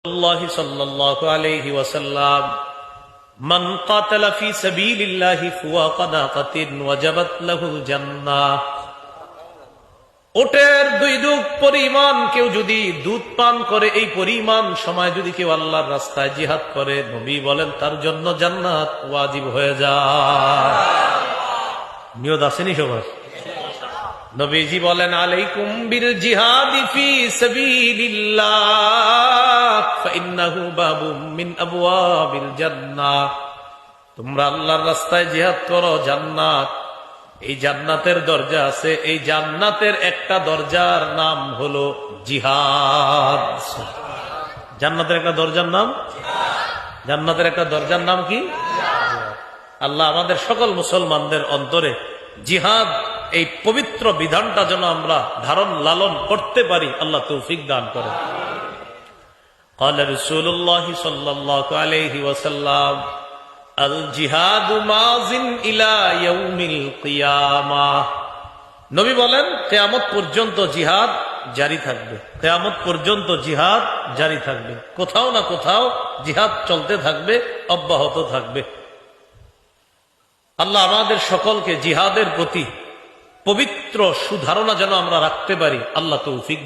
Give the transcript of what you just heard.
الله صلى الله عليه وسلم من قاتل في سبيل الله فوق ناقة وجبت له الجنة ওটের 2 দুধ পরিমাণ কেউ যদি দুধ পান করে এই পরিমাণ সময় যদি কেউ আল্লাহর রাস্তায় জিহাদ করে নবী বলেন তার জন্য জান্নাত ওয়াজিব হয়ে যায়। নিয়ত আসেনি সবার? নবীজি বলেন আলাইকুম বিল জিহাদি ফি সাবিলিল্লাহ ফাইন্নাহু বাবুম মিন আবওয়াবিল জান্নাহ। তোমরা আল্লাহর রাস্তায় জিহাদ করো, জান্নাত, এই জান্নাতের দরজা আছে, এই জান্নাতের একটা দরজার নাম হলো জিহাদ। জান্নাতের একটা দরজার নাম, জান্নাতের একটা দরজার নাম কি? আল্লাহ আমাদের সকল মুসলমানদের অন্তরে জিহাদ এই পবিত্র বিধানটা যেন আমরা ধারণ লালন করতে পারি, আল্লাহ তৌফিক দান করেন। قال رسول الله صلى الله عليه وسلم الجهاد ماض الى يوم القيامه। নবী বলেন কিয়ামত পর্যন্ত জিহাদ জারি থাকবে, কিয়ামত পর্যন্ত জিহাদ জারি থাকবে, কোথাও না কোথাও জিহাদ চলতে থাকবে, অব্যাহত থাকবে। আল্লাহ আমাদের সকলকে জিহাদের প্রতি পবিত্র সুধারণা যেন আমরা রাখতে পারি, আল্লাহ তৌফিক